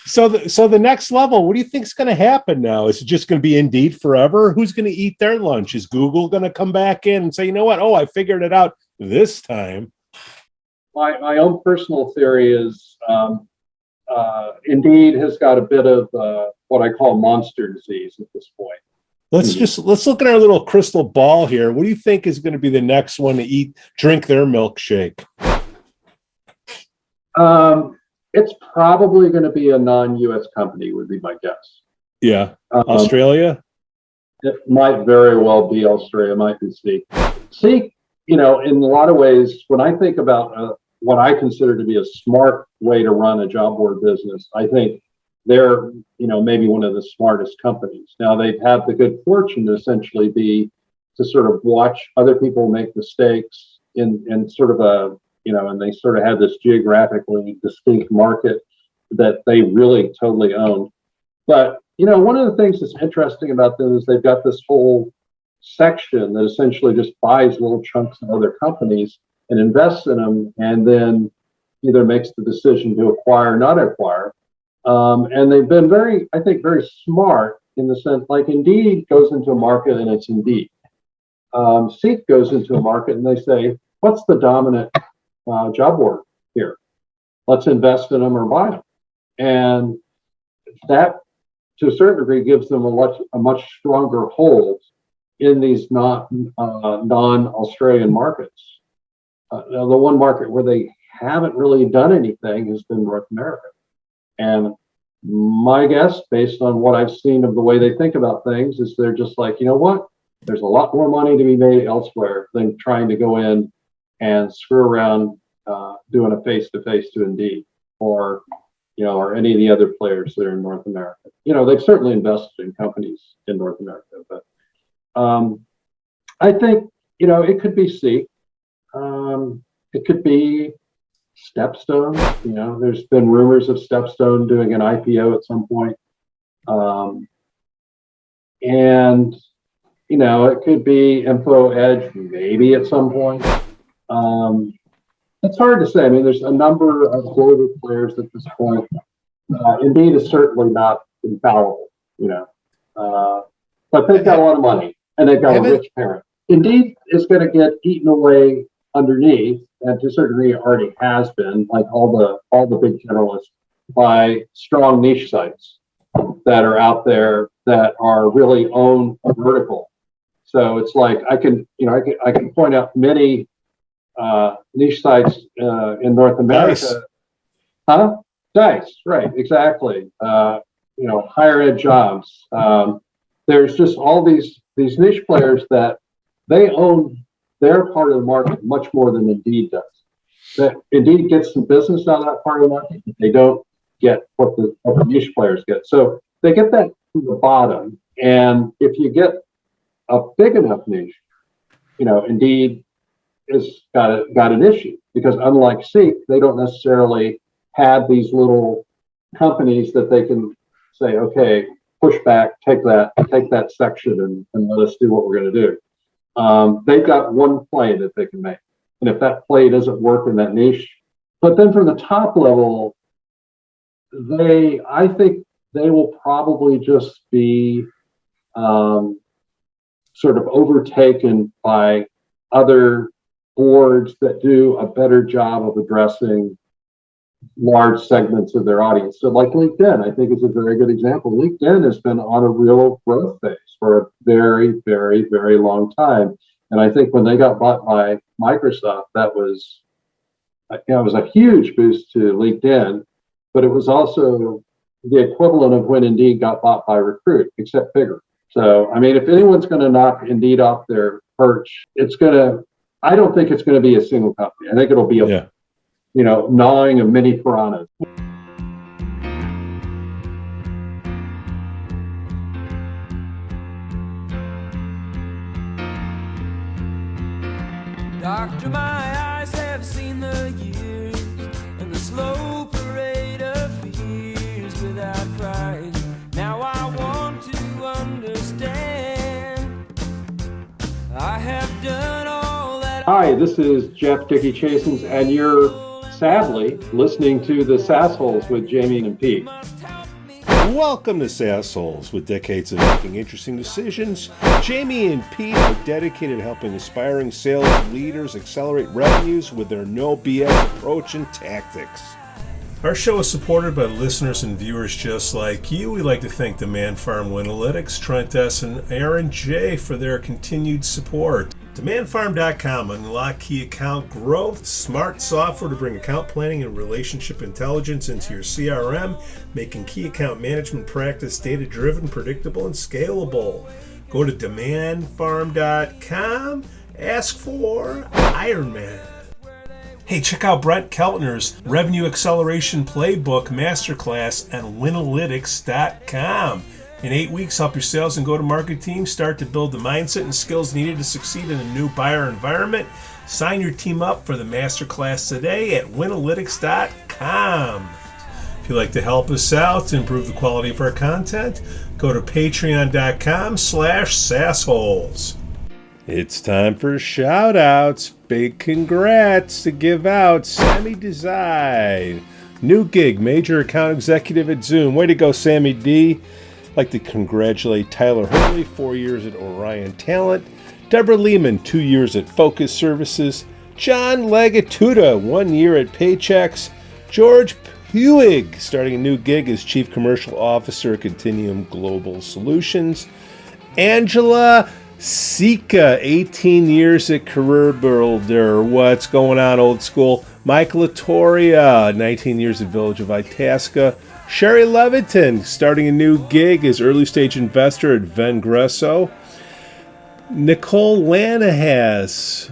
So the next level, what do you think is going to happen now? Is it just going to be Indeed forever? Who's going to eat their lunch? Is Google going to come back in and say, you know what? Oh, I figured it out this time. My own personal theory is Indeed has got a bit of what I call monster disease at this point. Let's look at our little crystal ball here. What do you think is going to be the next one to drink their milkshake? It's probably going to be a non-U.S. company, would be my guess. Yeah, Australia. It might very well be Australia. Might be Seek. Seek, in a lot of ways, when I think about what I consider to be a smart way to run a job board business, I think they're, maybe one of the smartest companies. Now, they've had the good fortune to essentially be to sort of watch other people make mistakes in sort of a, and they sort of have this geographically distinct market that they really totally own. But, one of the things that's interesting about them is they've got this whole section that essentially just buys little chunks of other companies and invests in them, and then either makes the decision to acquire or not acquire. And they've been very smart in the sense, like Indeed goes into a market and it's Indeed. Seek goes into a market and they say, what's the dominant job board here? Let's invest in them or buy them. And that, to a certain degree, gives them a much stronger hold in these non-Australian markets. The one market where they haven't really done anything has been North America. And my guess, based on what I've seen of the way they think about things, is they're just like, you know what? There's a lot more money to be made elsewhere than trying to go in and screw around doing a face-to-face to Indeed or any of the other players that are in North America. They've certainly invested in companies in North America, but I think, it could be Seek. It could be Stepstone. There's been rumors of Stepstone doing an IPO at some point. And, it could be Info Edge maybe at some point. It's hard to say. I mean, there's a number of global players at this point. Indeed is certainly not infallible, but they've got a lot of money and they've got a rich parent. Indeed is going to get eaten away underneath, and to a certain degree already has been, like all the big generalists, by strong niche sites that are out there that are really own a vertical. So it's like I can point out many niche sites in North America. Dice, right, exactly. Higher ed jobs. There's just all these niche players that they own their part of the market much more than Indeed does. That Indeed gets some business out of that part of the market, but they don't get what the niche players get. So they get that from the bottom. And if you get a big enough niche, Indeed has got an issue, because unlike Seek, they don't necessarily have these little companies that they can say, okay, push back, take that section and let us do what we're going to do. They've got one play that they can make. And if that play doesn't work in that niche, but then from the top level, I think they will probably just be sort of overtaken by other boards that do a better job of addressing large segments of their audience. So like LinkedIn, I think is a very good example. LinkedIn has been on a real growth phase for a very, very, very long time. And I think when they got bought by Microsoft, that was, it was a huge boost to LinkedIn, but it was also the equivalent of when Indeed got bought by Recruit, except bigger. So, I mean, if anyone's going to knock Indeed off their perch, I don't think it's going to be a single company. I think it'll be gnawing of many piranhas. Doctor, my eyes have seen the years and the slow parade of fears without crying. Now I want to understand. I have done all that. Hi, this is Jeff Dickey-Chasins, and you're sadly listening to the SAASholes with Jamie and Pete. Welcome to SAASholes. With decades of making interesting decisions, Jamie and Pete are dedicated to helping aspiring sales leaders accelerate revenues with their no BS approach and tactics. Our show is supported by listeners and viewers just like you. We'd like to thank Demand Farm Winalytics, Trent S. and Aaron J. for their continued support. DemandFarm.com, unlock key account growth, smart software to bring account planning and relationship intelligence into your CRM, making key account management practice data-driven, predictable, and scalable. Go to DemandFarm.com, ask for Iron Man. Hey, check out Brent Keltner's Revenue Acceleration Playbook Masterclass at Winalytics.com. In 8 weeks, help your sales and go-to-market team start to build the mindset and skills needed to succeed in a new buyer environment. Sign your team up for the masterclass today at Winalytics.com. If you'd like to help us out to improve the quality of our content, go to patreon.com/SAASholes. It's time for shout-outs. Big congrats to give out. Sammy Design, new gig, major account executive at Zoom. Way to go, Sammy D. I'd like to congratulate Tyler Hurley, 4 years at Orion Talent. Deborah Lehman, 2 years at Focus Services. John Legatuda, 1 year at Paychex. George Puig, starting a new gig as Chief Commercial Officer at Continuum Global Solutions. Angela Sika, 18 years at Career Builder. What's going on, old school? Mike Latoria, 19 years at Village of Itasca. Sherry Leviton, starting a new gig as early stage investor at Vengresso. Nicole Lanahas,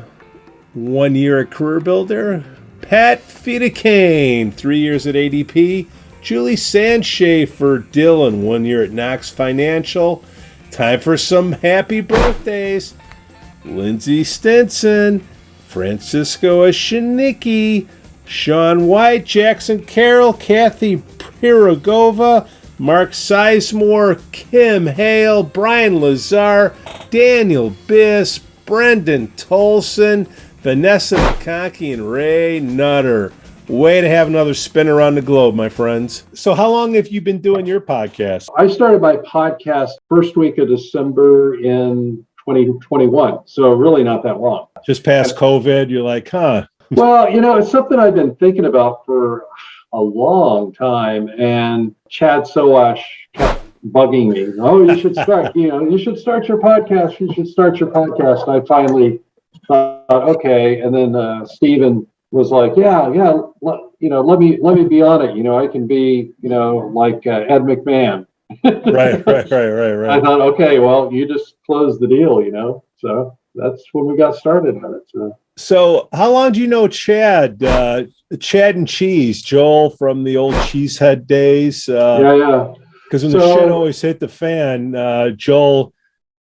1 year at Career Builder. Pat Fiedekane, 3 years at ADP. Julie Sandschafer Dillon, 1 year at Knox Financial. Time for some happy birthdays. Lindsay Stinson, Francisco Ashenicki, Sean White, Jackson Carroll, Kathy Pirogova, Mark Sizemore, Kim Hale, Brian Lazar, Daniel Biss, Brendan Tolson, Vanessa McConkey, and Ray Nutter. Way to have another spin around the globe, my friends. So how long have you been doing your podcast? I started my podcast first week of December in 2021, so really not that long. Just past COVID, you're like, huh? Well, it's something I've been thinking about for a long time, and Chad Soash kept bugging me. Oh, you should start, you should start your podcast. You should start your podcast. And I finally thought, okay. And then Steven was like, yeah, let me be on it. I can be, like Ed McMahon. Right. I thought, okay, well, you just closed the deal, So that's when we got started on it. So how long do you know Chad? Chad and Cheese, Joel from the old Cheesehead days. Yeah. Because when the shit always hit the fan, Joel,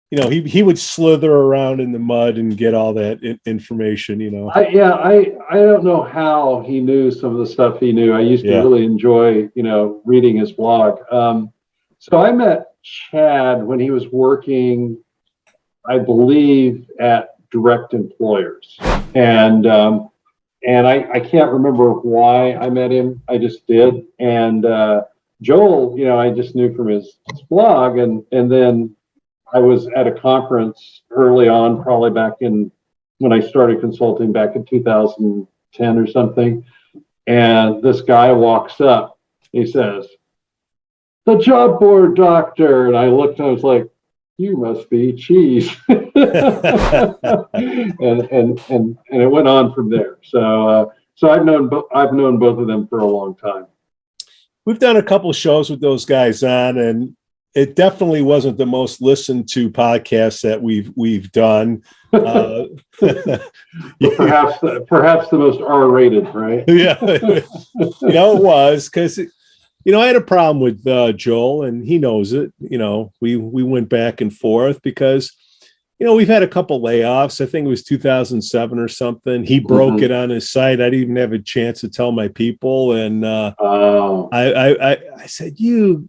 he would slither around in the mud and get all that information. I don't know how he knew some of the stuff he knew. I used to really enjoy, reading his blog. So I met Chad when he was working, I believe, at Direct Employers, and I can't remember why I met him. I just did. And Joel, I just knew from his blog, and then I was at a conference early on, probably back in when I started consulting back in 2010 or something. And this guy walks up. He says, "The job board doctor." And I looked and I was like, "You must be Cheese." and it went on from there. So I've known both of them for a long time. We've done a couple shows with those guys on, and it definitely wasn't the most listened to podcast that we've done. Perhaps the most R-rated, right? Yeah, it was because I had a problem with Joel, and he knows it. We went back and forth because we've had a couple layoffs. I think it was 2007 or something. He broke it on his site. I didn't even have a chance to tell my people, and I said, "You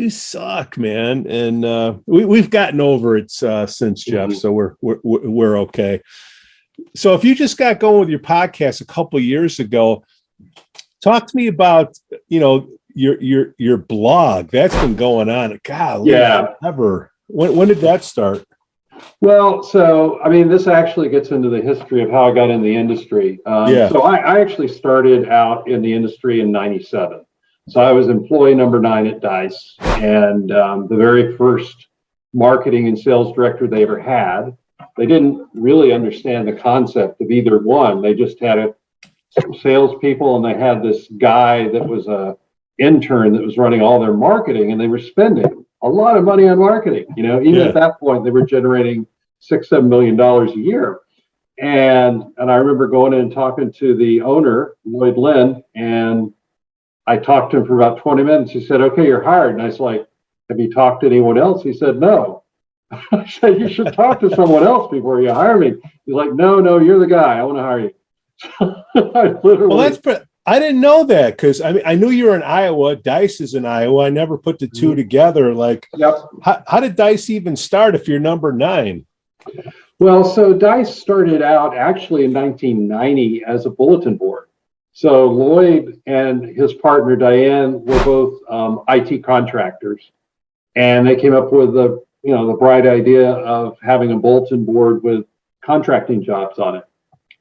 suck, man." And we've gotten over it since, Jeff. So we're okay. So if you just got going with your podcast a couple years ago, talk to me about your blog, that's been going on. God, forever. When did that start? Well, so, I mean, this actually gets into the history of how I got in the industry. So I actually started out in the industry in 97. So I was employee number 9 at Dice, and the very first marketing and sales director they ever had. They didn't really understand the concept of either one. They just had some salespeople, and they had this guy that was a intern that was running all their marketing, and they were spending a lot of money on marketing. Even at that point, they were generating $6-7 million a year. And I remember going in and talking to the owner, Lloyd Lynn, and I talked to him for about 20 minutes. He said, "Okay, you're hired." And I was like, "Have you talked to anyone else?" He said, "No." I said, "You should talk to someone else before you hire me." He's like, No, you're the guy. I want to hire you. I didn't know that, because I knew you were in Iowa. Dice is in Iowa. I never put the two together. Like, how did Dice even start if you're number 9? Well, so Dice started out actually in 1990 as a bulletin board. So Lloyd and his partner Diane were both IT contractors, and they came up with the bright idea of having a bulletin board with contracting jobs on it.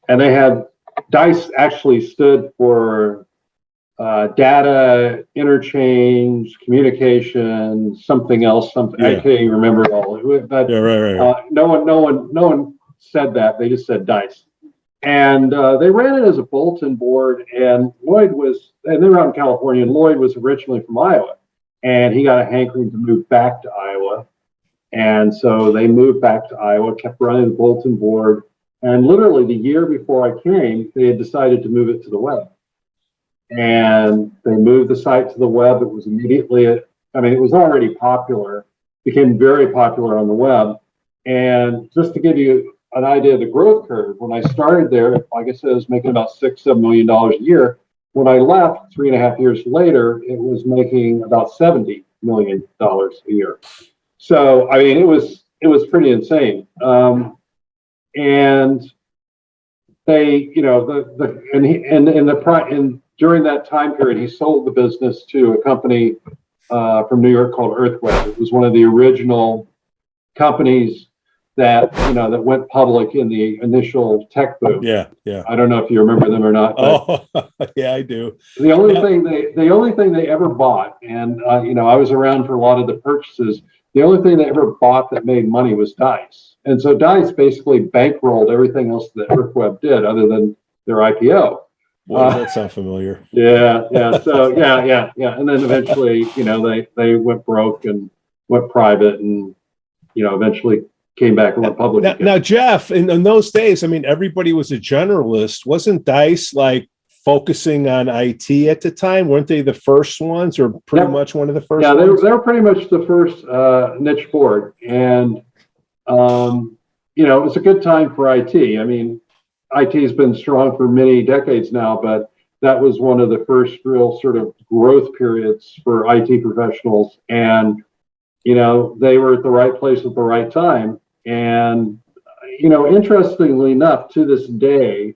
And they had Dice actually stood for data interchange, communication, something else. I can't even remember it all. But, right. No one said that. They just said Dice. And they ran it as a bulletin board. And they were out in California, and Lloyd was originally from Iowa. And he got a hankering to move back to Iowa. And so they moved back to Iowa, kept running the bulletin board. And literally the year before I came, they had decided to move it to the web. And they moved the site to the web. It was immediately, it was already popular, became very popular on the web. And just to give you an idea of the growth curve, when I started there, like I said, I was making about $6-7 million a year. When I left 3.5 years later, it was making about $70 million a year. So, it was pretty insane. And they, during that time period, he sold the business to a company from New York called EarthWeb. It was one of the original companies that went public in the initial tech boom. Yeah. I don't know if you remember them or not. Oh, yeah, I do. The only thing they ever bought, and I was around for a lot of the purchases. The only thing they ever bought that made money was Dice. And so Dice basically bankrolled everything else that EarthWeb did, other than their IPO. Well, that sounds familiar. Yeah. So yeah. And then eventually, they went broke and went private, and eventually came back and went public. Now, Jeff, in those days, everybody was a generalist. Wasn't Dice like focusing on IT at the time? Weren't they the first ones, or pretty much one of the first? Yeah, they were pretty much the first niche board, and it was a good time for IT. IT has been strong for many decades now, but that was one of the first real sort of growth periods for IT professionals, and they were at the right place at the right time. And interestingly enough, to this day,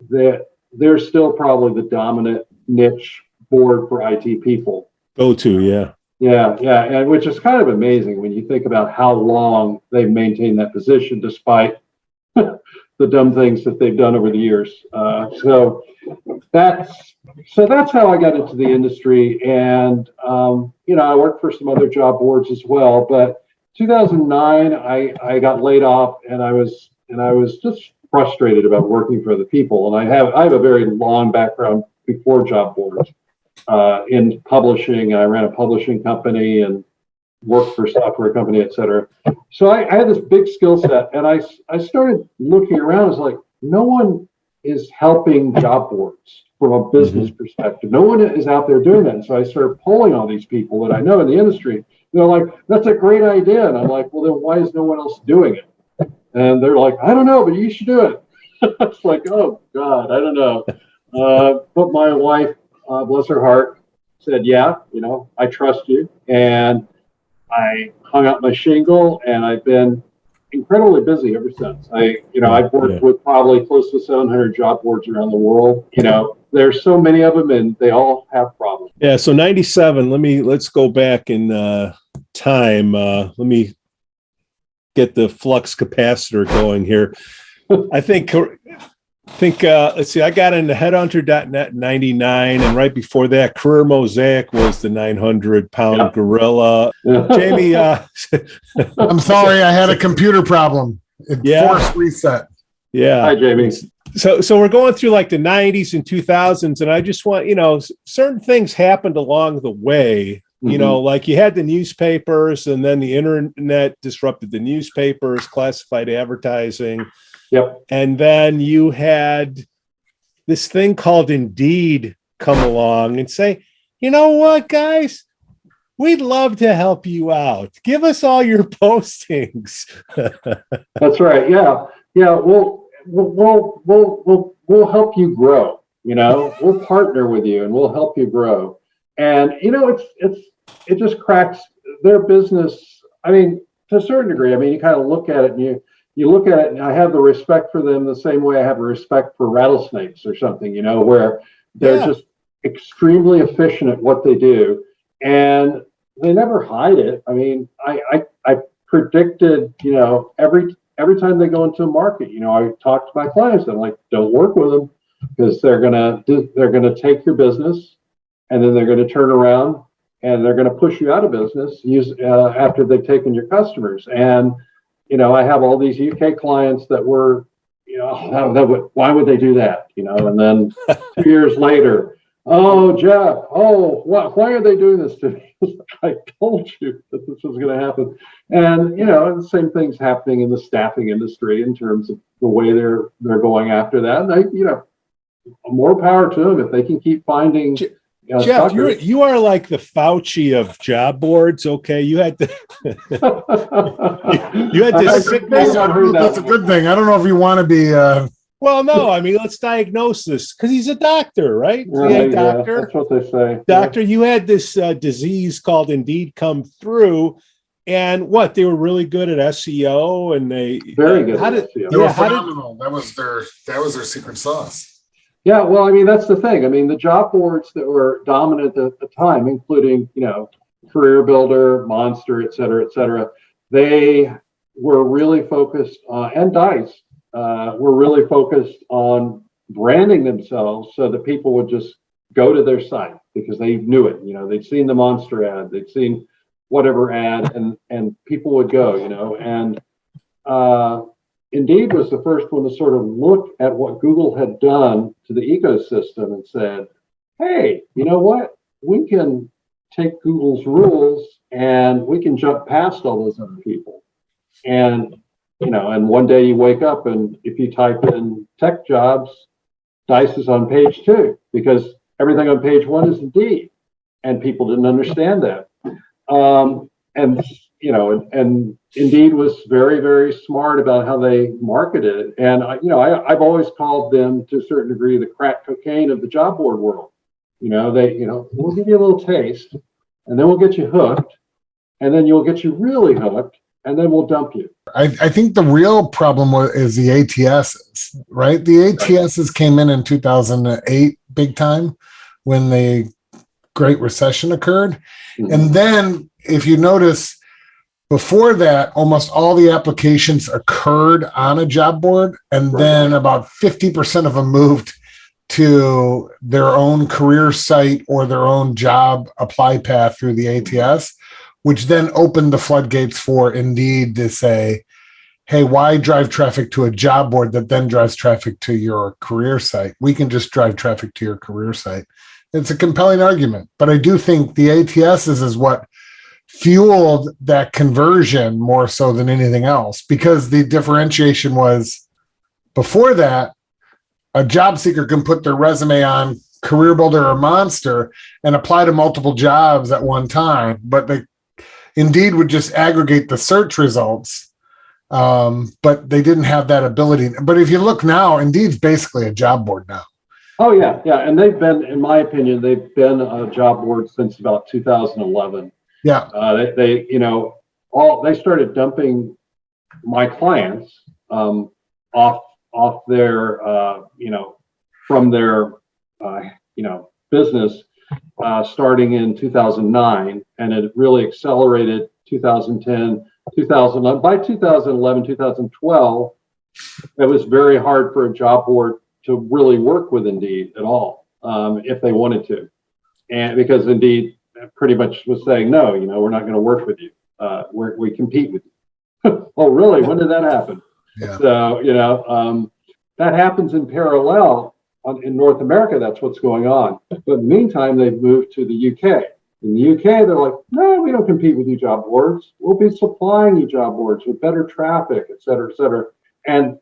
that they're still probably the dominant niche board for IT people. Go to, yeah. Yeah, and which is kind of amazing when you think about how long they've maintained that position despite the dumb things that they've done over the years. So that's how I got into the industry, and I worked for some other job boards as well. But 2009, I got laid off, and I was just frustrated about working for other people. And I have a very long background before job boards in publishing. I ran a publishing company and worked for a software company, et cetera. So I had this big skill set, and I started looking around. I was like, no one is helping job boards from a business perspective. No one is out there doing that. And so I started polling all these people that I know in the industry. They're like, that's a great idea. And I'm like, well, then why is no one else doing it? And they're like, I don't know, but you should do it. It's like, oh, God, I don't know. But my wife, bless her heart, said, yeah, I trust you. And I hung up my shingle, and I've been incredibly busy ever since. I've worked with probably close to 700 job boards around the world, there's so many of them, and they all have problems. Yeah. So 97. Let's go back in time. Let me get the flux capacitor going here. I think. Let's see. I got into Headhunter.net in 99, and right before that, Career Mosaic was the 900-pound gorilla. Jamie, I'm sorry, I had a computer problem. It forced reset. Yeah. Hi, Jamie. So we're going through like the 90s and 2000s, and I just want, certain things happened along the way. Like you had the newspapers, and then the internet disrupted the newspapers, classified advertising. Yep. And then you had this thing called Indeed come along and say, you know what, guys? We'd love to help you out. Give us all your postings. That's right. Yeah. We'll help you grow. We'll partner with you and we'll help you grow. And it just cracks their business. I mean, to a certain degree. I mean, you kind of look at it and you look at it, and I have the respect for them the same way I have a respect for rattlesnakes or something, where they're just extremely efficient at what they do, and they never hide it. I mean, I predicted, every time they go into a market, I talk to my clients. I'm like, don't work with them because they're gonna take your business, and then they're gonna turn around and they're gonna push you out of business after they've taken your customers. And I have all these UK clients that were, why would they do that? And then 2 years later, oh, Jeff, why are they doing this to me? I told you that this was going to happen. And, the same thing's happening in the staffing industry in terms of the way they're going after that. And more power to them if they can keep finding. Jeff, you are like the Fauci of job boards. Okay, you had to. you had to sit there. That's a good thing. I don't know if you want to be. Well, no. I mean, let's diagnose this because he's a doctor, right? Right, doctor. Yeah, that's what they say. Doctor, you had this disease called Indeed come through, and what? They were really good at SEO, and they very good. They were phenomenal. That was their secret sauce. Yeah, well, I mean, that's the thing. I mean, the job boards that were dominant at the time, including, Career Builder, Monster, et cetera, they were really focused and Dice were really focused on branding themselves so that people would just go to their site because they knew it. They'd seen the Monster ad, they'd seen whatever ad, and people would go, and Indeed was the first one to sort of look at what Google had done to the ecosystem and said, hey, you know what? We can take Google's rules and we can jump past all those other people. And, and one day you wake up and if you type in tech jobs, Dice is on page 2 because everything on page 1 is Indeed. And people didn't understand that. And Indeed was very, very smart about how they marketed it. And, I've always called them to a certain degree the crack cocaine of the job board world. We'll give you a little taste and then we'll get you hooked and then you'll get you really hooked and then we'll dump you. I think the real problem is the ATSs, right? The ATSs came in 2008 big time when the Great Recession occurred. Mm-hmm. And then if you notice, before that, almost all the applications occurred on a job board, and then about 50% of them moved to their own career site or their own job apply path through the ATS, which then opened the floodgates for Indeed to say, hey, why drive traffic to a job board that then drives traffic to your career site? We can just drive traffic to your career site. It's a compelling argument, but I do think the ATSs is what fueled that conversion more so than anything else, because the differentiation was before that, a job seeker can put their resume on Career Builder or Monster and apply to multiple jobs at one time, but they Indeed would just aggregate the search results, but they didn't have that ability. But if you look now, Indeed's basically a job board now. Oh, yeah. And they've been, in my opinion, they've been a job board since about 2011. Yeah. They started dumping my clients off their, from their business starting in 2009, and it really accelerated 2010, 2011. By 2011, 2012, it was very hard for a job board to really work with Indeed at all, if they wanted to. And because Indeed pretty much was saying, no, we're not going to work with you. We compete with you. Oh, really? When did that happen? Yeah. So, that happens in parallel in North America. That's what's going on. But in the meantime, they've moved to the UK. In the UK, they're like, no, we don't compete with you job boards. We'll be supplying you job boards with better traffic, et cetera, et cetera. And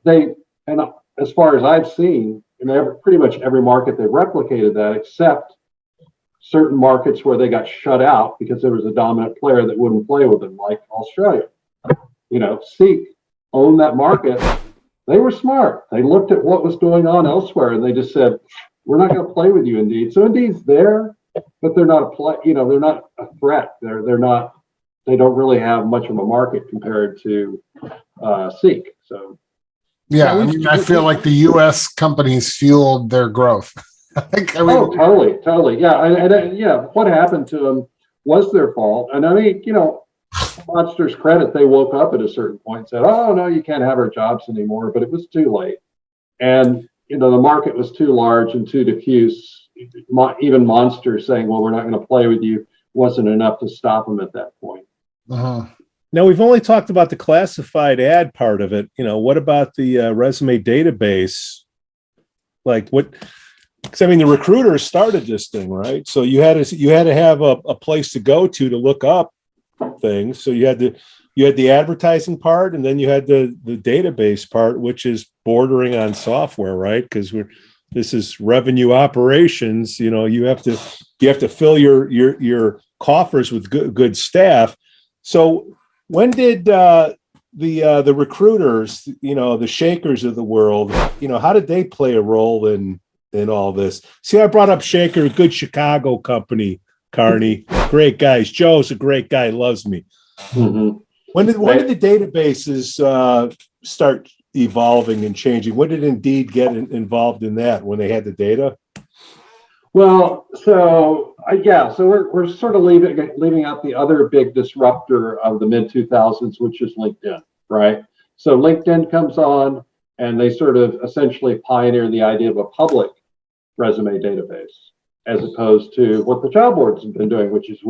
as far as I've seen, in pretty much every market, they replicated that, except certain markets where they got shut out because there was a dominant player that wouldn't play with them, like Australia. Seek owned that market. They were smart. They looked at what was going on elsewhere, and they just said, we're not going to play with you, Indeed. So Indeed's there, but they're not they're not a threat. They don't really have much of a market compared to Seek. So yeah, I feel like the U.S. companies fueled their growth. Totally. Yeah, and what happened to them was their fault. And Monster's credit, they woke up at a certain point and said, oh, no, you can't have our jobs anymore. But it was too late. And, the market was too large and too diffuse. Even Monster saying, well, we're not going to play with you wasn't enough to stop them at that point. Uh-huh. Now, we've only talked about the classified ad part of it. What about the resume database? Like what? Because the recruiters started this thing, right? So you had to have a place to go to look up things. So you had the advertising part, and then you had the database part, which is bordering on software, right? Because this is revenue operations. You have to fill your coffers with good staff. So when did the recruiters, the Shakers of the world, how did they play a role in all this? See, I brought up Shaker, a good Chicago company, Carney, great guys. Joe's a great guy, loves me. Mm-hmm. When did the databases start evolving and changing? When did Indeed get involved in that? When they had the data? Well, so we're sort of leaving out the other big disruptor of the mid 2000s, which is LinkedIn, right? So LinkedIn comes on, and they sort of essentially pioneer the idea of a public resume database, as opposed to what the job boards have been doing, which is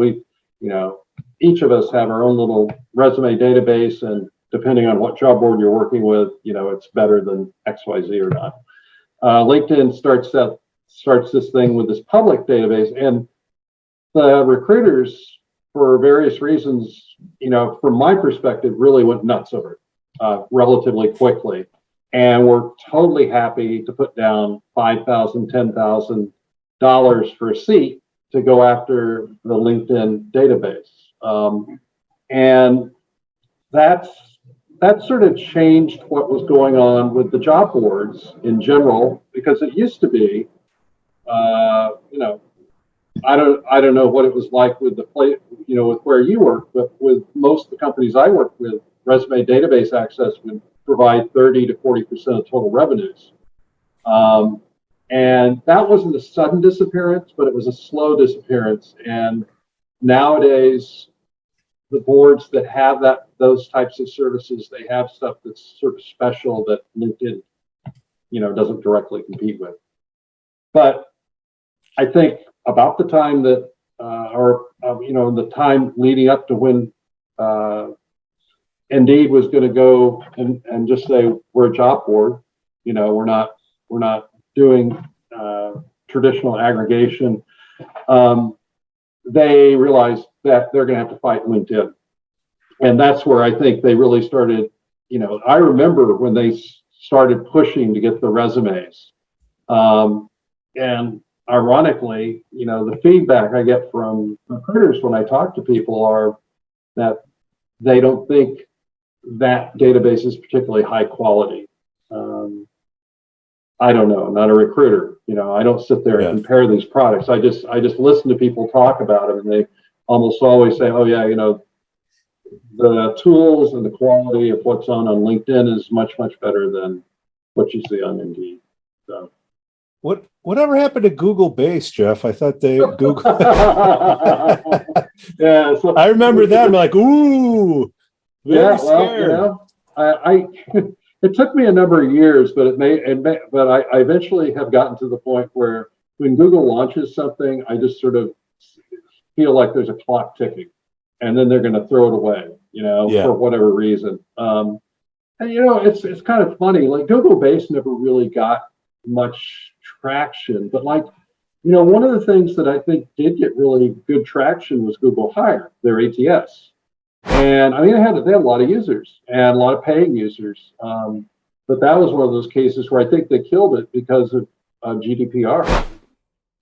each of us have our own little resume database, and depending on what job board you're working with, it's better than XYZ or not. LinkedIn starts this thing with this public database, and the recruiters, for various reasons, from my perspective, really went nuts over it relatively quickly. And we're totally happy to put down $5,000, $10,000 for a seat to go after the LinkedIn database. And that sort of changed what was going on with the job boards in general, because it used to be, I don't know what it was like with the play, with where you work, but with most of the companies I work with, resume database access would provide 30 to 40% of total revenues. And that wasn't a sudden disappearance, but it was a slow disappearance. And nowadays, the boards that have those types of services, they have stuff that's sort of special that LinkedIn, doesn't directly compete with. But I think about the time that, the time leading up to when Indeed was going to go and just say, we're a job board, we're not doing traditional aggregation. They realized that they're going to have to fight LinkedIn. And that's where I think they really started, I remember when they started pushing to get the resumes. And ironically, the feedback I get from recruiters when I talk to people are that they don't think that database is particularly high quality. I don't know. I'm not a recruiter. I don't sit there and compare these products. I just listen to people talk about them, and they almost always say, "Oh yeah, the tools and the quality of what's on LinkedIn is much better than what you see on Indeed." So Whatever happened to Google Base, Jeff? I thought they Google. Yeah, so I remember that. I'm like, ooh, very yeah. Well, scared. I it took me a number of years, but but I eventually have gotten to the point where when Google launches something, I just sort of feel like there's a clock ticking, and then they're going to throw it away, Yeah. for whatever reason. And it's kind of funny. Like Google Base never really got much traction, but one of the things that I think did get really good traction was Google Hire, their ATS. And I mean, they had a lot of users and a lot of paying users. But that was one of those cases where I think they killed it because of GDPR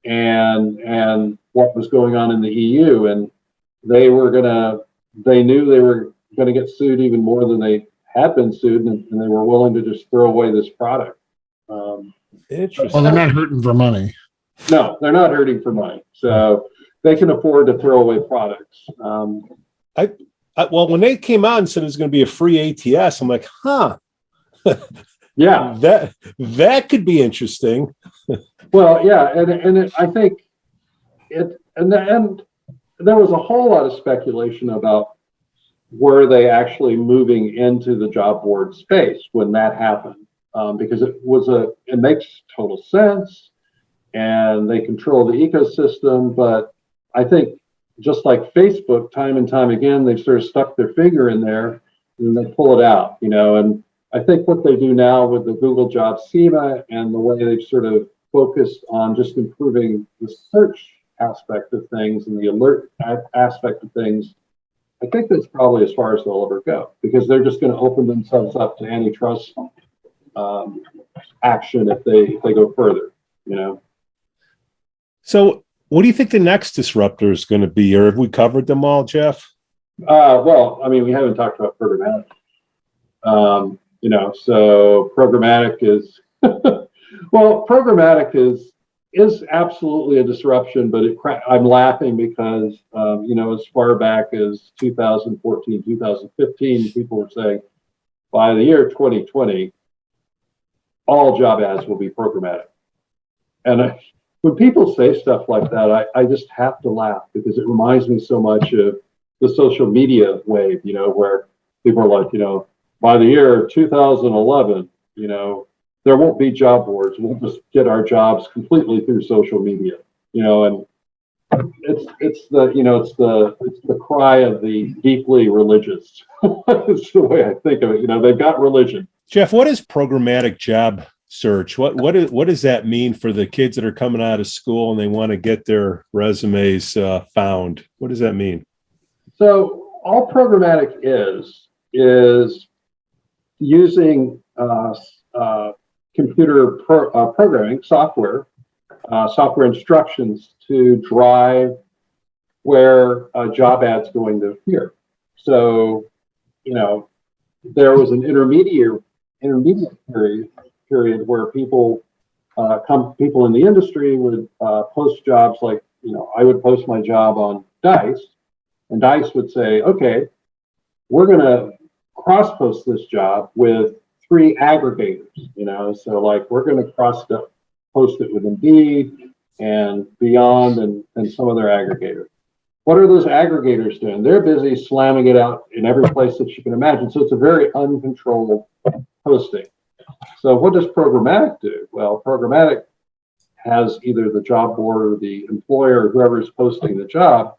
and what was going on in the EU. And they knew they were gonna get sued even more than they had been sued, and they were willing to just throw away this product. Interesting. Well, they're not hurting for money. No, they're not hurting for money, so they can afford to throw away products. Well, when they came out and said it was going to be a free ATS, I'm like, huh. Yeah, that could be interesting. well, yeah, and I think it, and there was a whole lot of speculation about were they actually moving into the job board space when that happened, because it makes total sense, and they control the ecosystem. But I think just like Facebook, time and time again, they've sort of stuck their finger in there and they pull it out, and I think what they do now with the Google Jobs schema and the way they've sort of focused on just improving the search aspect of things and the alert aspect of things, I think that's probably as far as they'll ever go, because they're just going to open themselves up to antitrust action if they go further, So what do you think the next disruptor is going to be, or have we covered them all, Jeff? Well, I mean, we haven't talked about programmatic. So programmatic is programmatic is absolutely a disruption, but I'm laughing because as far back as 2014, 2015, people were saying by the year 2020, all job ads will be programmatic. And when people say stuff like that, I just have to laugh because it reminds me so much of the social media wave, where people are like, by the year 2011, there won't be job boards. We'll just get our jobs completely through social media, and it's the cry of the deeply religious. It's the way I think of it. They've got religion. Jeff, what is programmatic job search? What does that mean for the kids that are coming out of school and they want to get their resumes found? What does that mean? So all programmatic is using computer programming software instructions to drive where a job ad's going to appear. So, there was an intermediate period where people in the industry would post jobs like, I would post my job on Dice, and Dice would say, okay, we're going to cross-post this job with 3 aggregators, so like we're going to post it with Indeed and Beyond and some other aggregators. What are those aggregators doing? They're busy slamming it out in every place that you can imagine. So it's a very uncontrolled posting. So what does programmatic do? Well, programmatic has either the job board or the employer or whoever is posting the job.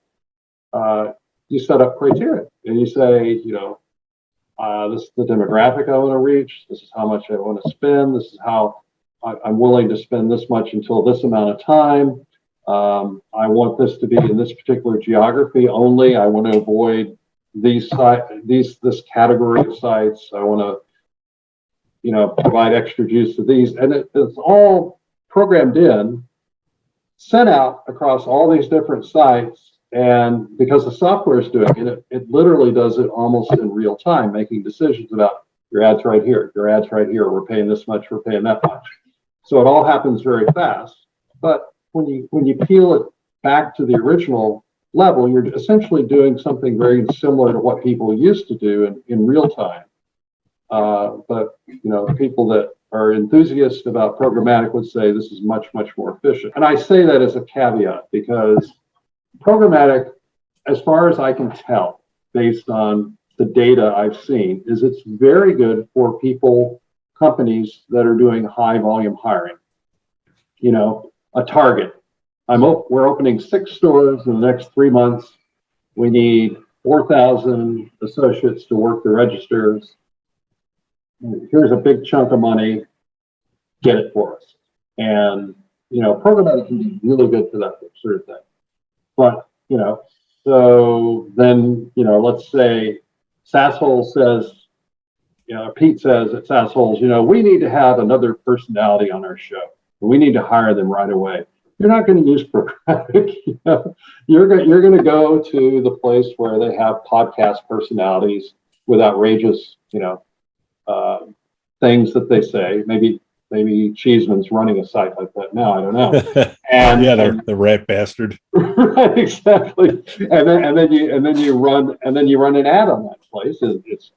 You set up criteria and you say, this is the demographic I want to reach. This is how much I want to spend. This is how I'm willing to spend this much until this amount of time. I want this to be in this particular geography only. I want to avoid this category of sites. I want to, provide extra juice to these, and it's all programmed in, sent out across all these different sites. And because the software is doing it, it literally does it almost in real time, making decisions about your ads right here, your ads right here. We're paying this much, we're paying that much. So it all happens very fast. But when you peel it back to the original level, you're essentially doing something very similar to what people used to do in real time. But the people that are enthusiasts about programmatic would say this is much, much more efficient. And I say that as a caveat because programmatic, as far as I can tell, based on the data I've seen, is it's very good for companies that are doing high volume hiring. You know, a Target. We're opening 6 stores in the next 3 months. We need 4,000 associates to work the registers. Here's a big chunk of money. Get it for us. And, you know, programmatic can be really good for that sort of thing. But, you know, so then, you know, let's say SAASholes says, you know, Pete says at SAASholes, you know, we need to have another personality on our show. We need to hire them right away. You're not going to use programmatic. You know? You're going to go to the place where they have podcast personalities with outrageous, you know, things that they say. Maybe Cheeseman's running a site like that now. I don't know. And yeah, the rat bastard. Right, exactly. And then you run an ad on that place, and it's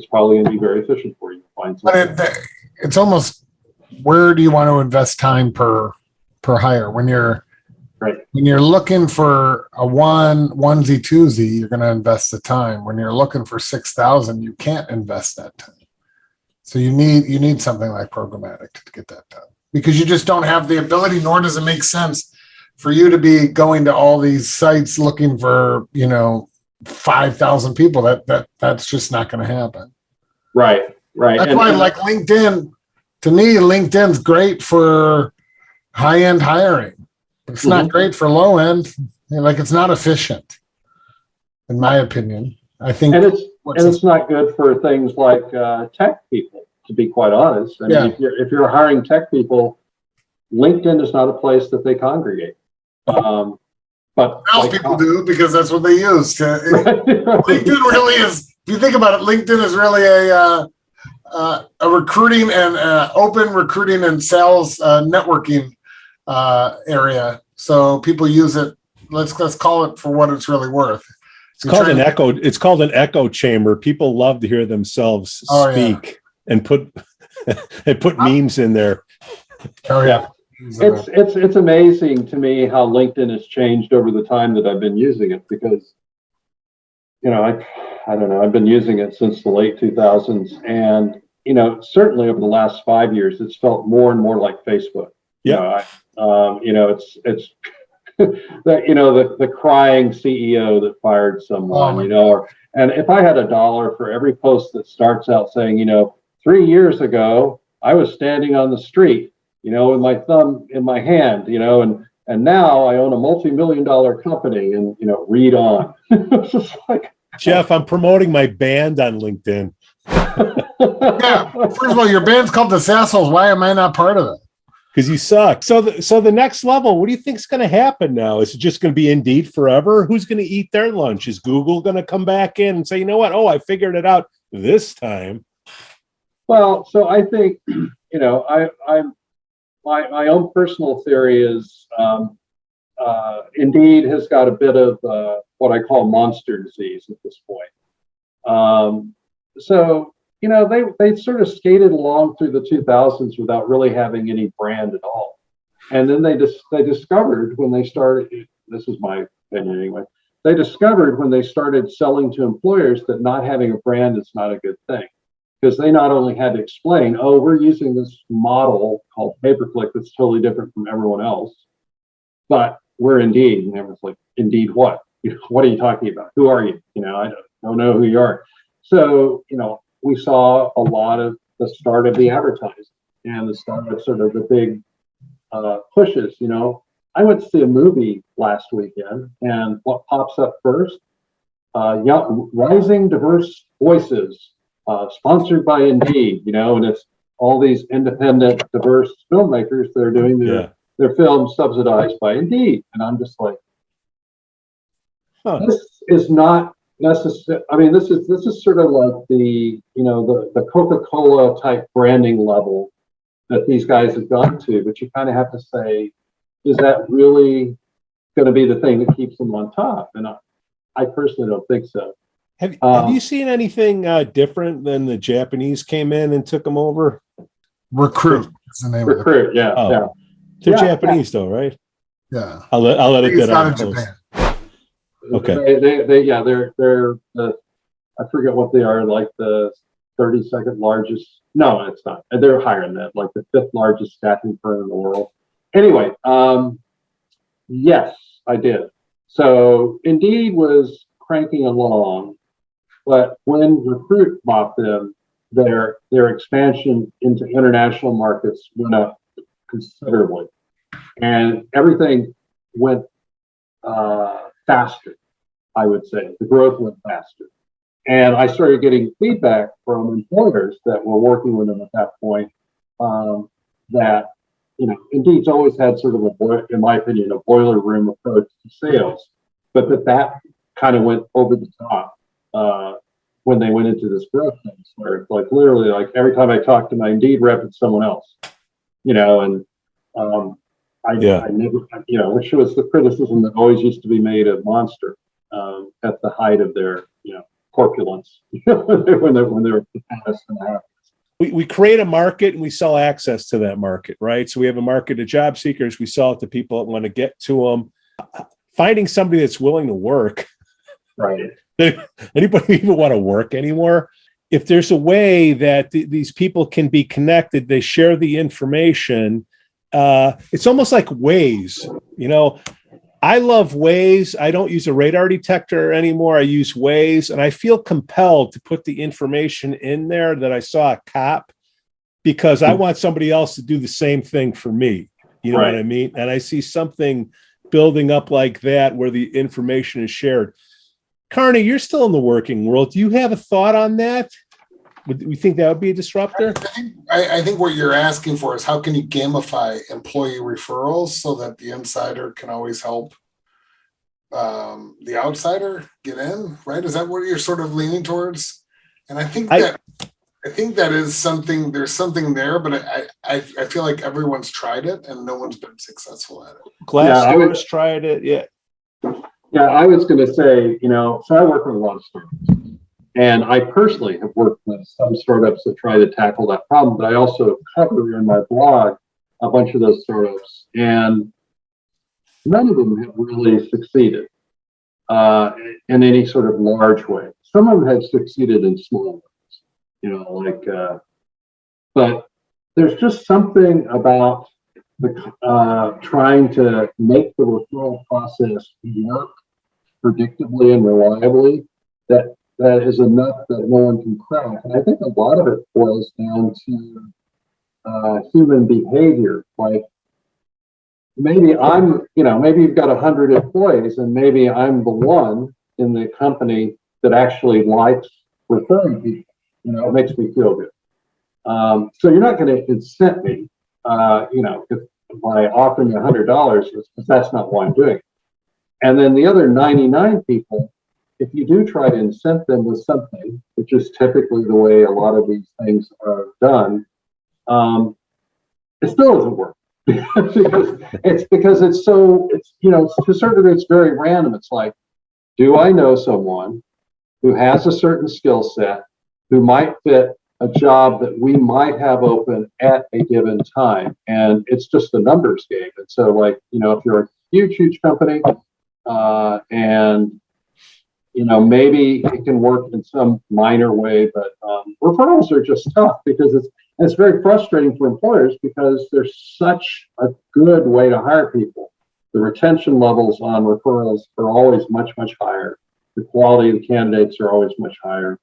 probably going to be very efficient for you to find something. But it's almost, where do you want to invest time per hire when you're looking for a onesie twosie? You're going to invest the time. When you're looking for 6,000, you can't invest that time. So you need something like programmatic to get that done, because you just don't have the ability, nor does it make sense for you to be going to all these sites looking for, you know, 5,000 people. That's just not going to happen. Right. That's why, like LinkedIn, to me, LinkedIn's great for high-end hiring. It's not great for low end. Like, it's not efficient, in my opinion. I think, and it's not good for things like tech people, to be quite honest. I mean, if you're hiring tech people, LinkedIn is not a place that they congregate. But most people do, because that's what they use. LinkedIn really is. If you think about it, LinkedIn is really a recruiting and open recruiting and sales networking area. So people use it. Let's call it for what it's really worth. It's called an echo chamber. People love to hear themselves speak and put memes in there. Oh yeah. It's amazing to me how LinkedIn has changed over the time that I've been using it, because, you know, I don't know, I've been using it since the late 2000s, and, you know, certainly over the last 5 years, it's felt more and more like Facebook. Yeah. You know, it's that, you know, the crying CEO that fired someone, you know, and if I had $1 for every post that starts out saying, you know, 3 years ago, I was standing on the street, you know, with my thumb in my hand, you know, and now I own a multi-million-dollar company, and, you know, read on. It's just like, Jeff, I'm promoting my band on LinkedIn. Yeah. First of all, your band's called the SAASholes. Why am I not part of it? Because you suck. So the next level, what do you think is going to happen now? Is it just going to be Indeed forever? Who's going to eat their lunch? Is Google going to come back in and say, you know what? Oh, I figured it out this time. Well, so I think, you know, my own personal theory is Indeed has got a bit of what I call monster disease at this point. So, you know, they sort of skated along through the 2000s without really having any brand at all. And then they discovered when they started, this is my opinion anyway, they discovered when they started selling to employers that not having a brand is not a good thing. Because they not only had to explain, oh, we're using this model called pay-per-click that's totally different from everyone else, but we're Indeed. And everyone's like, Indeed what? What are you talking about? Who are you? You know, I don't know who you are. So, you know, we saw a lot of the start of the advertising and the start of sort of the big pushes. You know, I went to see a movie last weekend, and what pops up first? Rising Diverse Voices, sponsored by Indeed, you know, and it's all these independent, diverse filmmakers that are doing their films subsidized by Indeed. And I'm just like, this is not necessary. I mean, this is sort of like the, you know, the Coca-Cola type branding level that these guys have gone to, but you kind of have to say, is that really going to be the thing that keeps them on top? And I personally don't think so. Have you seen anything different than the Japanese came in and took them over? Recruit is the name of it. Recruit, yeah. Oh. Yeah. They're Yeah, Japanese though, right? Yeah. I'll edit It's that out out. of Japan. Okay. They're I forget what they are, like the 32nd largest. No, it's not. They're higher than that, like the 5th largest staffing firm in the world. Anyway, yes, I did. So Indeed was cranking along, but when Recruit bought them, their expansion into international markets went up considerably, and everything went faster. I would say the growth went faster, and I started getting feedback from employers that were working with them at that point that Indeed's always had sort of in my opinion, a boiler room approach to sales, but that kind of went over the top when they went into this growth thing. Where it's like literally, like every time I talked to my Indeed rep, it's someone else, and I never, which was the criticism that always used to be made of Monster at the height of their, corpulence when they were the best in the house. We create a market and we sell access to that market, right? So we have a market of job seekers. We sell it to people that want to get to them. Finding somebody that's willing to work. Right. Anybody even want to work anymore? If there's a way that these people can be connected, they share the information. It's almost like Waze. I love Waze. I don't use a radar detector anymore. I use Waze, and I feel compelled to put the information in there that I saw a cop because I want somebody else to do the same thing for me. You know what I mean? And I see something building up like that where the information is shared. Carney, you're still in the working world. Do you have a thought on that? Would we think that would be a disruptor? I think what you're asking for is how can you gamify employee referrals so that the insider can always help the outsider get in, right? Is that what you're sort of leaning towards? And I think that is something. There's something there, but I feel like everyone's tried it and no one's been successful at it. Glassdoor's tried it, yeah. Yeah, I was going to say, so I work with a lot of startups. And I personally have worked with some startups that try to tackle that problem, but I also cover in my blog a bunch of those startups, and none of them have really succeeded in any sort of large way. Some of them have succeeded in small ways, but there's just something about the trying to make the referral process work predictably and reliably that is enough that no one can crack. And I think a lot of it boils down to human behavior. Like maybe maybe you've got 100 employees and maybe I'm the one in the company that actually likes referring people. It makes me feel good. So you're not going to incent me, if by offering $100, because that's not why I'm doing it. And then the other 99 people, if you do try to incent them with something, which is typically the way a lot of these things are done, it still doesn't work because it's to a certain degree, it's very random. It's like, do I know someone who has a certain skill set who might fit a job that we might have open at a given time? And it's just a numbers game. And so if you're a huge company, and maybe it can work in some minor way, but referrals are just tough because it's very frustrating for employers because there's such a good way to hire people. The retention levels on referrals are always much higher. The quality of the candidates are always much higher.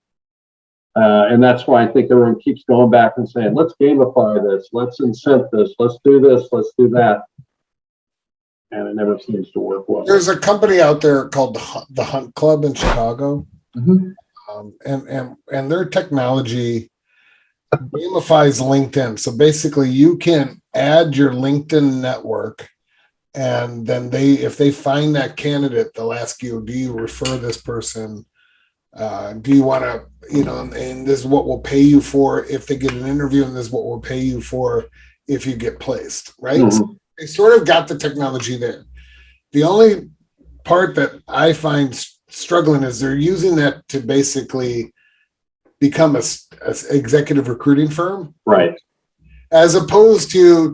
And that's why I think everyone keeps going back and saying, let's gamify this, let's incent this, let's do this, let's do that. And it never seems to work well. There's a company out there called the Hunt Club in Chicago, and their technology gamifies LinkedIn. So basically, you can add your LinkedIn network, and then if they find that candidate, they'll ask you, "Do you refer this person? Do you want to, and this is what we'll pay you for if they get an interview, and this is what we'll pay you for if you get placed." Right? Mm-hmm. So they sort of got the technology there. The only part that I find struggling is they're using that to basically become a executive recruiting firm. Right. as opposed to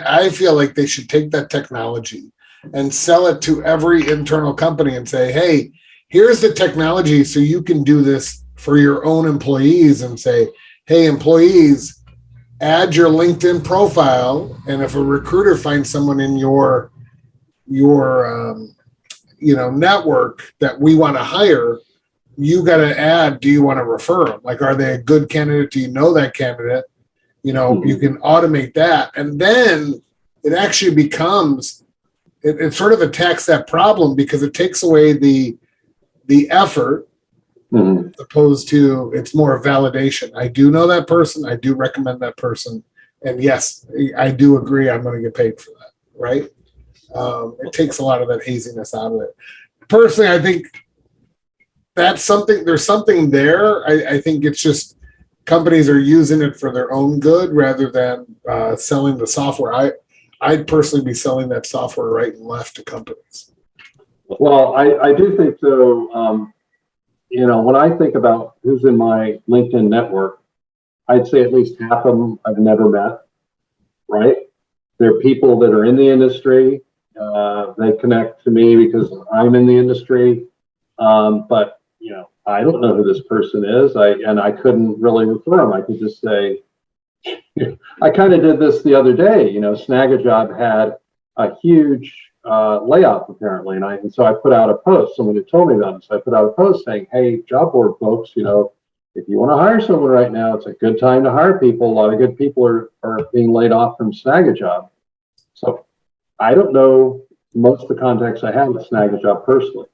I feel like they should take that technology and sell it to every internal company and say, hey, here's the technology so you can do this for your own employees, and say, hey, employees, add your LinkedIn profile. And if a recruiter finds someone in your network that we want to hire, you got to add, do you want to refer them? Like, are they a good candidate? Do you know that candidate? You can automate that. And then it actually becomes, it sort of attacks that problem, because it takes away the effort, as opposed to, it's more validation. I do know that person. I do recommend that person. And yes, I do agree, I'm going to get paid for that. Right. It takes a lot of that haziness out of it. Personally, I think that's something, there's something there. I think it's just companies are using it for their own good rather than selling the software. I'd personally be selling that software right and left to companies. Well, I do think so. When I think about who's in my LinkedIn network, I'd say at least half of them I've never met, right? They're people that are in the industry. They connect to me because I'm in the industry. But, I don't know who this person is. I couldn't really refer them. I could just say, I kind of did this the other day. Snag-a-Job had a huge layoff apparently. And so I put out a post. Someone had told me about it. So I put out a post saying, hey, job board folks, if you want to hire someone right now, it's a good time to hire people. A lot of good people are being laid off from Snag-a-Job. So I don't know most of the contacts I have at Snag-a-Job personally.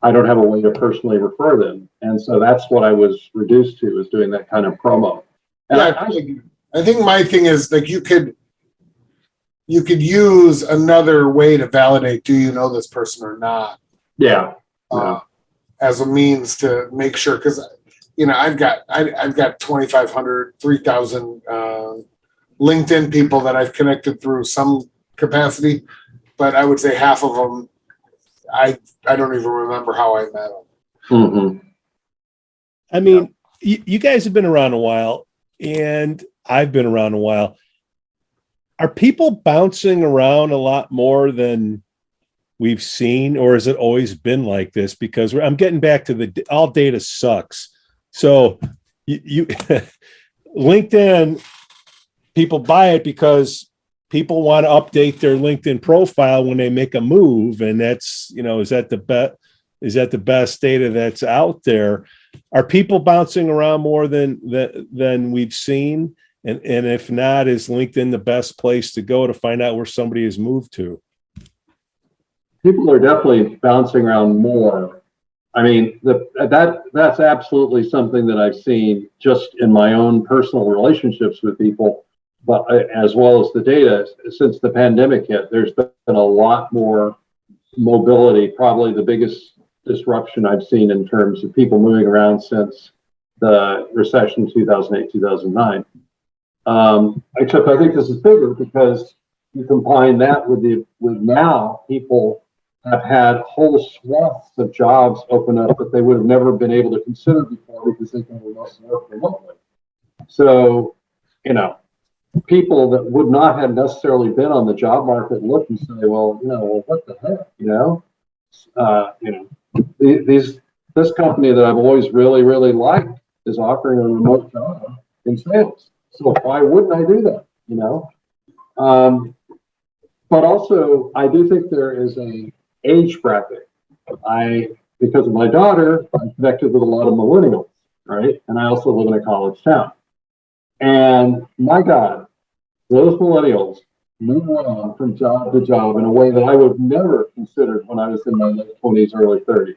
I don't have a way to personally refer them. And so that's what I was reduced to, is doing that kind of promo. And I think my thing is, like, you could use another way to validate, do you know this person or not? Yeah. As a means to make sure, because I've got 2,500, 3,000 LinkedIn people that I've connected through some capacity, but I would say half of them I don't even remember how I met them. Mm-hmm. I mean, you guys have been around a while, and I've been around a while. Are people bouncing around a lot more than we've seen, or has it always been like this? Because I'm getting back to all data sucks. So you LinkedIn, people buy it because people want to update their LinkedIn profile when they make a move. And that's, is that the best data that's out there? Are people bouncing around more than we've seen? And if not, is LinkedIn the best place to go to find out where somebody has moved to? People are definitely bouncing around more. I mean, that's absolutely something that I've seen just in my own personal relationships with people, but as well as the data. Since the pandemic hit, there's been a lot more mobility, probably the biggest disruption I've seen in terms of people moving around since the recession 2008, 2009. Except I think this is bigger because you combine that with now people have had whole swaths of jobs open up that they would have never been able to consider before because they can work remotely. So, people that would not have necessarily been on the job market look and say, well, what the heck, this company that I've always really, really liked is offering a remote job in sales. So why wouldn't I do that? But also I do think there is a age bracket. Because of my daughter, I'm connected with a lot of millennials, right? And I also live in a college town. And my God, those millennials move on from job to job in a way that I would have never considered when I was in my late 20s, early 30s.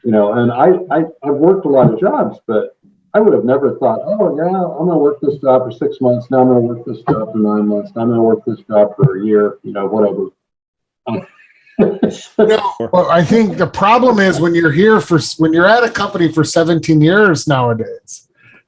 And I've worked a lot of jobs, but I would have never thought, oh yeah, I'm going to work this job for 6 months. Now I'm going to work this job for 9 months. Now I'm going to work this job for a year, whatever. No, well, I think the problem is when you're at a company for 17 years nowadays.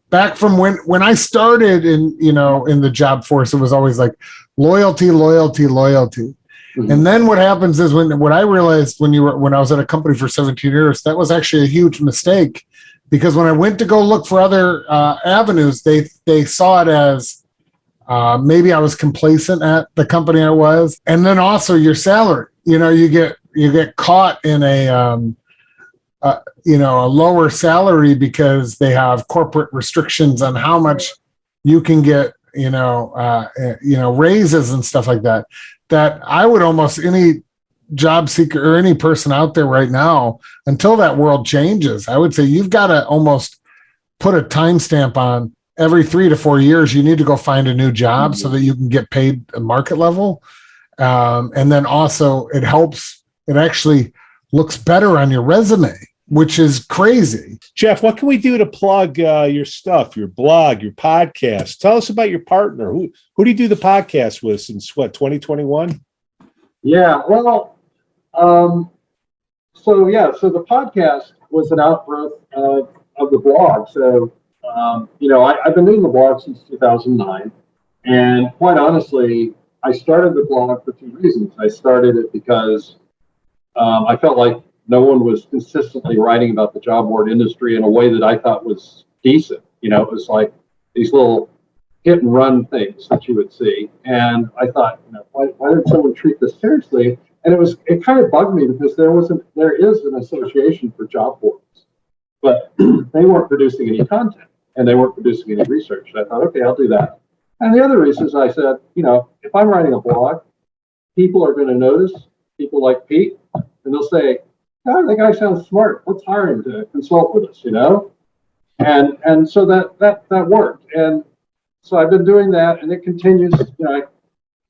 Back from when I started in the job force, it was always like loyalty. Mm-hmm. And then what happens is when I realized when I was at a company for 17 years, that was actually a huge mistake, because when I went to go look for other avenues, they saw it as Maybe I was complacent at the company I was. And then also your salary, you get caught in a lower salary because they have corporate restrictions on how much you can get, raises and stuff like that. That I would almost, any job seeker or any person out there right now, until that world changes, I would say you've got to almost put a timestamp on every 3 to 4 years. You need to go find a new job so that you can get paid a market level. And then also it actually looks better on your resume, which is crazy. Jeff, what can we do to plug your stuff, your blog, your podcast? Tell us about your partner. Who do you do the podcast with since 2021? Yeah, well, so the podcast was an outgrowth of the blog. So, I've been doing the blog since 2009. And quite honestly, I started the blog for 2 reasons. I started it because I felt like no one was consistently writing about the job board industry in a way that I thought was decent. It was like these little hit and run things that you would see. And I thought, why didn't someone treat this seriously? And it kind of bugged me because there is an association for job boards, but they weren't producing any content and they weren't producing any research. And I thought, okay, I'll do that. And the other reason is I said, if I'm writing a blog, people are going to notice people like Pete, and they'll say, God, that guy sounds smart. Let's hire him to consult with us, And so that worked. And so I've been doing that, and it continues.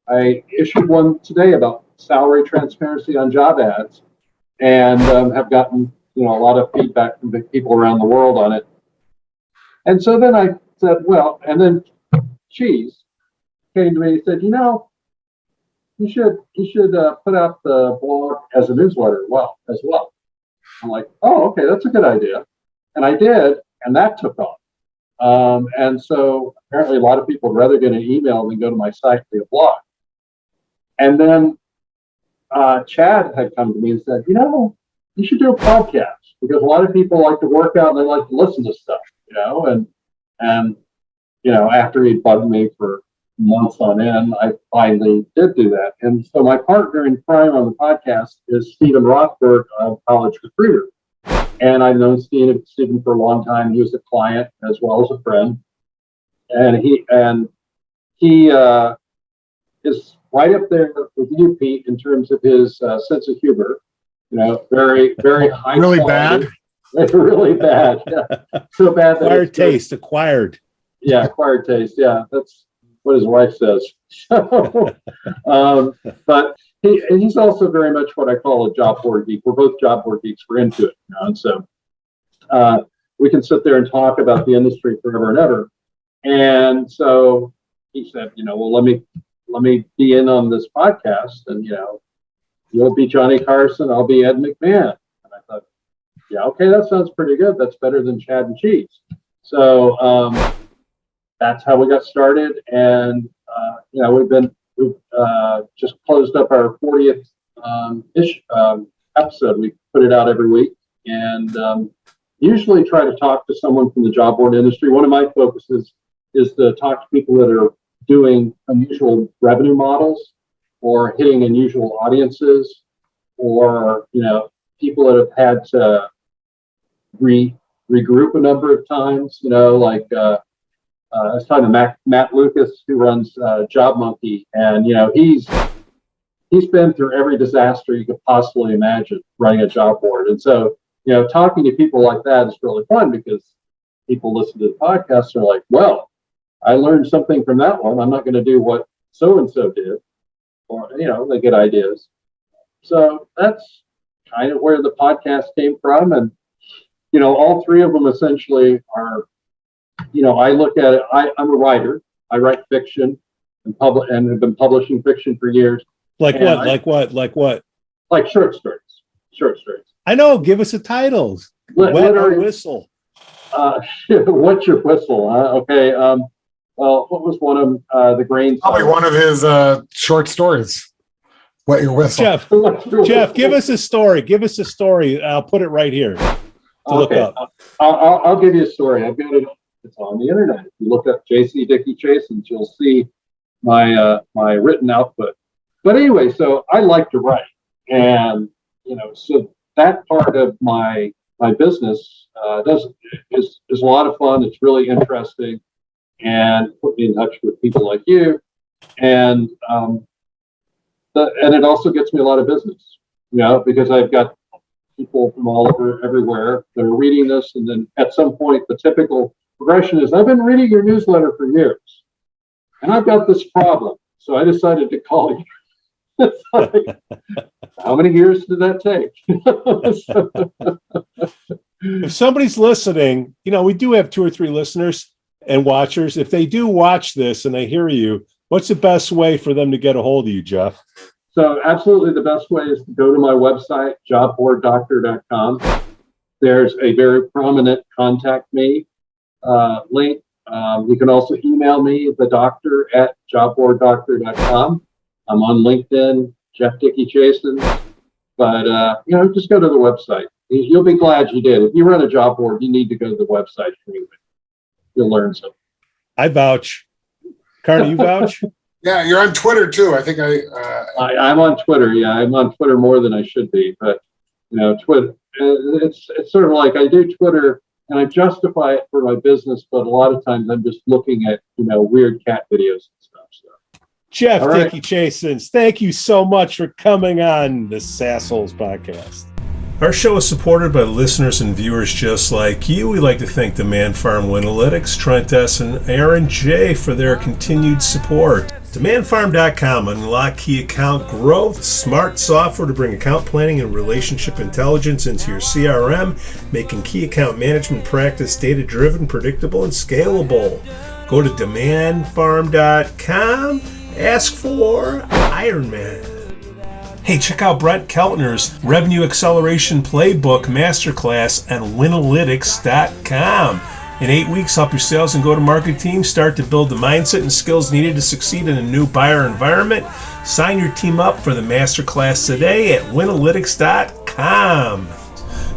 I issued one today about salary transparency on job ads, and have gotten a lot of feedback from people around the world on it. And so then I said, and then Cheese came to me and said, you should put out the blog as a newsletter as well. I'm like, oh, okay, that's a good idea. And I did, and that took off. And so apparently a lot of people would rather get an email than go to my site via blog. And then Chad had come to me and said, you should do a podcast because a lot of people like to work out and they like to listen to stuff, and after he bugged me for months on end, I finally did do that. And so my partner in crime on the podcast is Stephen Rothberg of College Recruiter. And I've known Stephen for a long time. He was a client as well as a friend. And he is right up there with you, Pete, in terms of his sense of humor. Very, very high. Really quality. Bad? Really bad. Yeah. So bad that acquired taste. Acquired. Yeah, acquired taste. Yeah, that's what his wife says. So, but he's also very much what I call a job board geek. We're both job board geeks. We're into it, and so we can sit there and talk about the industry forever and ever. And so he said, let me be in on this podcast, and you'll be Johnny Carson, I'll be Ed McMahon. And I thought, yeah, okay, that sounds pretty good. That's better than Chad and Cheese. So that's how we got started, and we've just closed up our 40th episode. We put it out every week, and usually try to talk to someone from the job board industry. One of my focuses is to talk to people that are doing unusual revenue models or hitting unusual audiences, or people that have had to regroup a number of times. I was talking to Matt Lucas, who runs Job Monkey, and he's been through every disaster you could possibly imagine running a job board. And so talking to people like that is really fun because people listen to the podcast and are like, well, I learned something from that one. I'm not going to do what so and so did, or they get ideas. So that's kind of where the podcast came from, and all three of them essentially are. I look at it. I'm a writer. I write fiction and have been publishing fiction for years. Like what? Like short stories. Short stories. I know. Give us the titles. Wet or whistle. What's your whistle? Okay. Well, what was one of them? The grain. Probably one of his short stories. Wet your whistle. Jeff, give us a story. Give us a story. I'll put it right here to look up. I'll give you a story. I've got it. It's on the internet. If you look up Jeff Dickey-Chasins, you'll see my written output. But anyway, so I like to write, and so that part of my business is a lot of fun. It's really interesting, and put me in touch with people like you, and and it also gets me a lot of business, because I've got people from all over everywhere that are reading this, and then at some point the typical progression is, I've been reading your newsletter for years, and I've got this problem, so I decided to call you. It's like, how many years did that take? If somebody's listening, we do have 2 or 3 listeners and watchers. If they do watch this and they hear you, what's the best way for them to get a hold of you, Jeff? So absolutely the best way is to go to my website, jobboarddoctor.com. There's a very prominent contact me link. You can also email me, thedoctor@jobboarddoctor.com. I'm on LinkedIn, Jeff Dickey-Chasins. But, just go to the website. You'll be glad you did. If you run a job board, you need to go to the website anyway. You'll learn something. I vouch. Carney, you vouch? Yeah, you're on Twitter too. I think I'm on Twitter. Yeah, I'm on Twitter more than I should be. But, Twitter, it's sort of like I do Twitter and I justify it for my business, but a lot of times I'm just looking at, weird cat videos and stuff. So. Jeff Right. Dickey-Chasins, thank you so much for coming on the SAASholes podcast. Our show is supported by listeners and viewers just like you. We'd like to thank Demand Farm Winalytics, Trent S. and Aaron J. for their continued support. DemandFarm.com, unlock key account growth, smart software to bring account planning and relationship intelligence into your CRM, making key account management practice data-driven, predictable, and scalable. Go to DemandFarm.com. Ask for Iron Man. Hey, check out Brent Keltner's Revenue Acceleration Playbook Masterclass at Winalytics.com. In 8 weeks, help your sales and go-to-market team start to build the mindset and skills needed to succeed in a new buyer environment. Sign your team up for the masterclass today at Winalytics.com.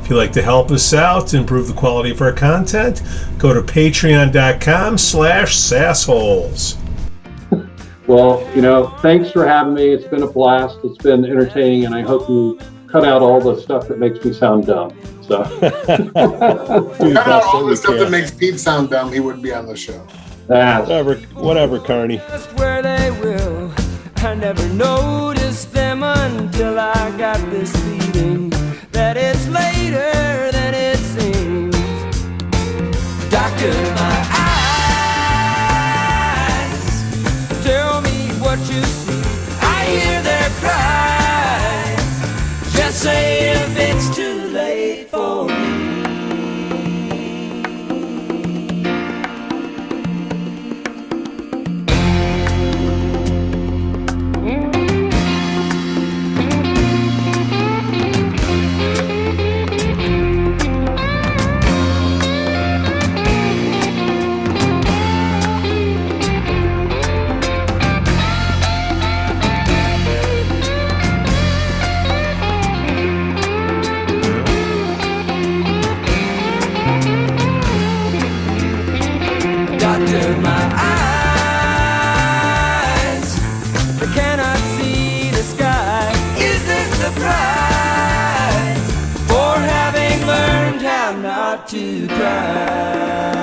If you'd like to help us out to improve the quality of our content, go to Patreon.com/SAASholes. Well, thanks for having me. It's been a blast. It's been entertaining, and I hope you cut out all the stuff that makes me sound dumb. So cut out all the stuff that makes Pete sound dumb. He wouldn't be on the show. Whatever, Carney. Just where they will. I never noticed them until I got this feeling that it's later than it seems. Doctor, my eyes, tell me what you see. I hear their cries. Just say if it's too late for me. Doctor, my eyes, I cannot see the sky. Is this the price for having learned how not to cry?